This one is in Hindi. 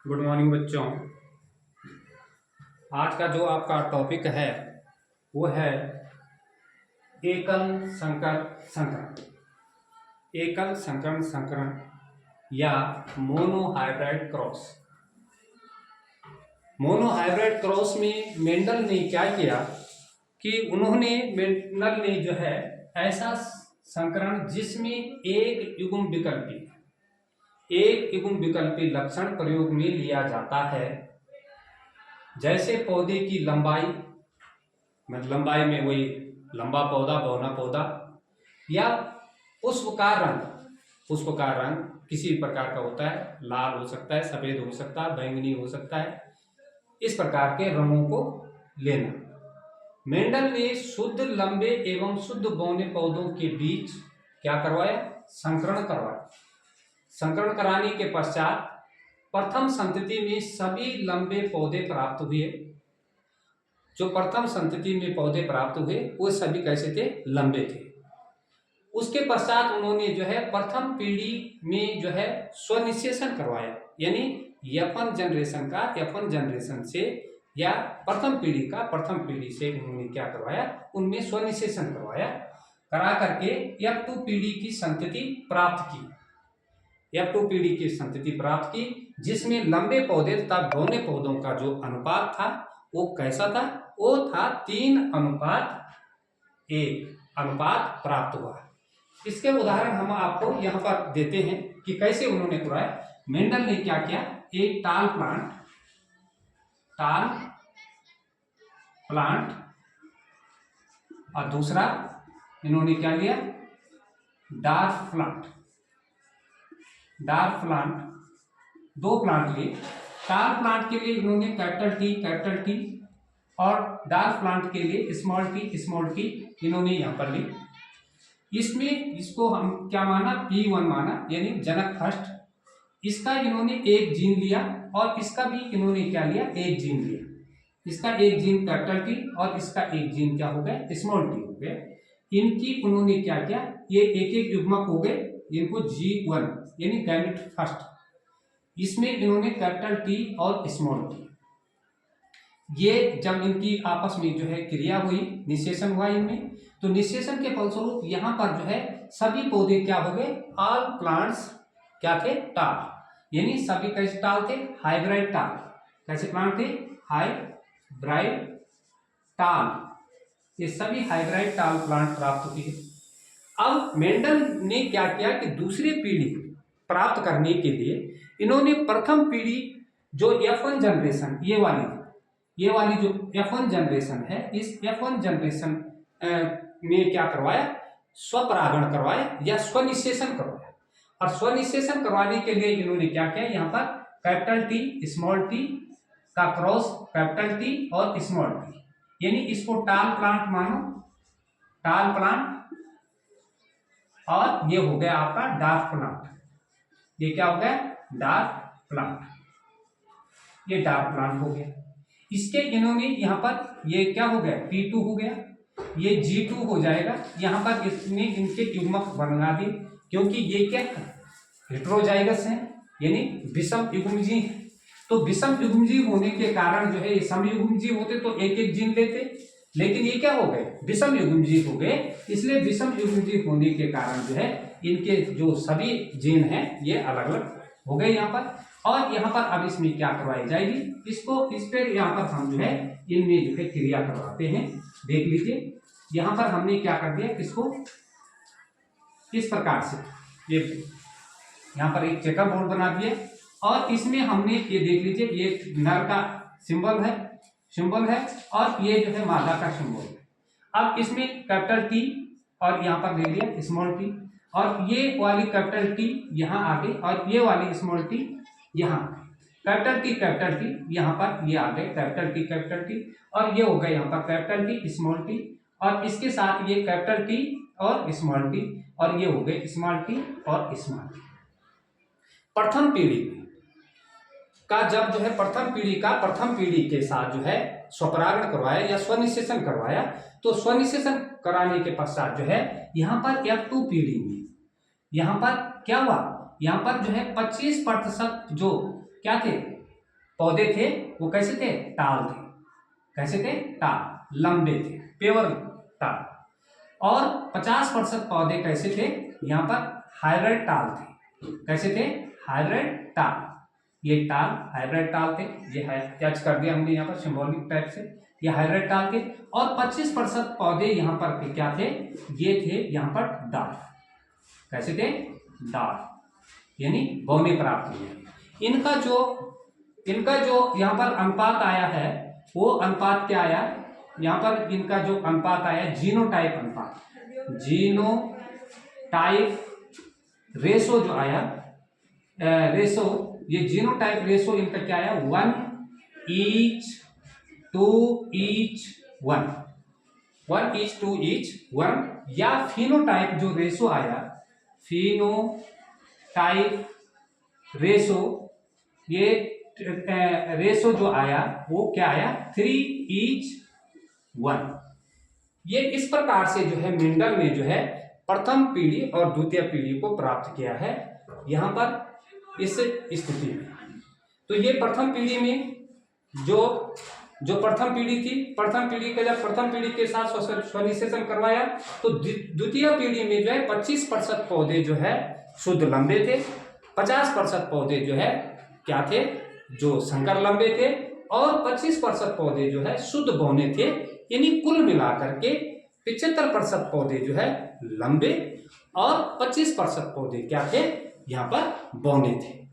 गुड मॉर्निंग बच्चों। आज का जो आपका टॉपिक है वो है एकल संकर संकरण। एकल संकरण संकरण या मोनोहाइब्रिड क्रॉस। मोनोहाइब्रिड क्रॉस में मेंडल ने क्या किया कि मेंडल ने जो है ऐसा संकरण जिसमें एक युग्म विकल्पी लक्षण प्रयोग में लिया जाता है, जैसे पौधे की लंबाई में वही लंबा पौधा बौना पौधा, या पुष्प का रंग किसी प्रकार का होता है, लाल हो सकता है, सफेद हो सकता है, बैंगनी हो सकता है, इस प्रकार के रंगों को लेना। मेंडल ने शुद्ध लंबे एवं शुद्ध बौने पौधों के बीच क्या करवाया? संकरण करवाया। संकरण कराने के पश्चात प्रथम संतति में सभी लंबे पौधे प्राप्त हुए। जो प्रथम संतति में पौधे प्राप्त हुए वो सभी कैसे थे? लंबे थे। उसके पश्चात उन्होंने जो है प्रथम पीढ़ी में जो है स्वनिषेचन करवाया, यानी F1 जनरेशन का F1 जनरेशन से या प्रथम पीढ़ी से उन्होंने क्या करवाया? उनमें स्वनिषेचन करवाया। करा करके F2 पीढ़ी की संतति प्राप्त की, जिसमें लंबे पौधे तथा बौने पौधों का जो अनुपात था वो कैसा था? वो था 3:1 अनुपात प्राप्त हुआ। इसके उदाहरण हम आपको यहाँ पर देते हैं कि कैसे उन्होंने कराया। मेंडल ने क्या किया? एक टाल प्लांट और दूसरा इन्होंने क्या लिया? डार्क प्लांट, दो प्लांट लिए। टाल प्लांट के लिए इन्होंने कैपिटल टी और डार्क प्लांट के लिए स्मॉल टी इन्होंने यहाँ पर ली। इसको हम क्या माना? P1 माना, यानी जनक फर्स्ट। इसका इन्होंने एक जीन लिया और इसका भी इन्होंने क्या लिया? एक जीन लिया। इसका एक जीन कैपिटल टी और इसका एक जीन क्या हो गया? स्मॉल टी हो गया। इनकी उन्होंने क्या किया? ये एक एक युग्मक हो गए, इनको G1 यानी गैमेट फर्स्ट, इसमें इन्होंने कैपिटल टी और स्मॉल टी, ये जब इनकी आपस में जो है क्रिया हुई, निषेचन हुआ इनमें, तो निषेचन के फलस्वरूप यहाँ पर जो है सभी पौधे क्या हो गए? ऑल प्लांट्स क्या थे? टाल, यानी सभी कैसे टाल थे? हाइब्रिड टाल। कैसे प्लांट थे? हाइब्रिड टाल। ये सभी हाइब्रिड टाल प्लांट प्राप्त हुए। अब मेंडल ने क्या किया कि दूसरी पीढ़ी प्राप्त करने के लिए इन्होंने प्रथम पीढ़ी जो F1 जनरेशन, ये वाली जो F1 जनरेशन है, इस F1 जनरेशन में क्या करवाया? स्वपरागण करवाया या स्वनिषेचन करवाया। और स्वनिषेचन करवाने के लिए इन्होंने क्या किया? यहाँ पर कैपिटल टी स्मॉल टी का क्रॉस कैपिटल टी और स्मॉल टी, यानी इसको टाल प्लांट मानो, टाल प्लांट, और ये हो गया आपका डार्क प्लांट। ये क्या हो गया? Dark plant. ये डार्क प्लांट हो गया। इसके इन्होंने यहाँ पर ये क्या हो गया? P2 हो गया, ये G2 हो जाएगा। यहाँ पर इसने इनके युग्मक बना दिए, क्योंकि ये क्या हेटेरोजाइगस है, यानी विषम युग्मजीव। तो विषम युग्मजीव होने के कारण जो है, ये समयुग्मजीव होते तो एक एक जीन लेते, लेकिन ये क्या हो गए? विषम युग्मजीव हो गए। इसलिए विषम युग्मजीव होने के कारण जो है इनके जो सभी जीन हैं ये अलग अलग हो गए यहाँ पर। और यहाँ पर अब इसमें क्या करवाई जाएगी? इस पर यहाँ पर हम जो है इनमें जो है क्रिया करवाते हैं। देख लीजिए, यहाँ पर हमने क्या कर दिया? इसको इस प्रकार से ये यहाँ पर एक चेकर बोर्ड बना दिया और इसमें हमने ये देख लीजिए, ये नर का सिंबल है और ये जो है मादा का सिंबल है। अब इसमें कैपिटल टी और यहाँ पर ले लिया स्मॉल टी, और ये वाली कैपिटल टी यहाँ आगे और ये वाली स्मॉल टी यहाँ, कैपिटल टी यहाँ पर ये आ गए कैपिटल टी और ये हो गए यहाँ पर कैपिटल टी स्मॉल टी, और इसके साथ ये कैपिटल टी और स्मॉल टी, और ये हो गए स्मॉल टी और स्मॉल टी। प्रथम पीढ़ी का जब जो है प्रथम पीढ़ी के साथ जो है स्वपरागण करवाया या स्वनिषेचन करवाया, तो स्वनिषेचन कराने के पश्चात जो है यहाँ पर F2 पीढ़ी में यहाँ पर क्या हुआ? यहाँ पर जो है 25% जो क्या थे? पौधे थे वो कैसे थे, टाल थे। कैसे थे, टाल, लंबे थे, प्योर टाल। और 50% पौधे कैसे थे, यहाँ पर हाइब्रिड टाल थे। कैसे थे, हाइब्रिड टाल। ये टाल हाइब्रिड टाल थे, ये कैच कर दिया हमने यहाँ पर सिंबॉलिक टाइप से, ये हाइब्रिड टाल थे। और 25% पौधे यहाँ पर क्या थे, ये थे यहाँ पर डार्फ। कैसे थे, डार्फ, यानी बौने प्राप्त हुए। इनका जो यहाँ पर अनुपात आया है, वो अनुपात क्या आया, यहाँ पर इनका जो अनुपात आया जीनोटाइप अनुपात, जीनोटाइप रेशो जो आया, रेशो, ये जीनोटाइप रेशो इनका क्या आया, 1:2:1, 1:2:1। या फिनोटाइप जो रेशो आया, फिनोटाइप रेशो, ये रेशो जो आया वो क्या आया, 3:1। ये इस प्रकार से जो है मेंडल ने जो है प्रथम पीढ़ी और द्वितीय पीढ़ी को प्राप्त किया है यहाँ पर इस स्थिति में। तो ये प्रथम पीढ़ी में जो प्रथम पीढ़ी थी, प्रथम पीढ़ी का जब प्रथम पीढ़ी के साथ सोशलाइजेशन करवाया, तो द्वितीय पीढ़ी में जो है 25% पौधे जो है शुद्ध लंबे थे, 50% पौधे जो है क्या थे, जो संकर लंबे थे, और 25% पौधे जो है शुद्ध बौने थे। यानी कुल मिलाकर के 75% पौधे जो है लंबे और 25% पौधे क्या थे, यहाँ पर बौने थे।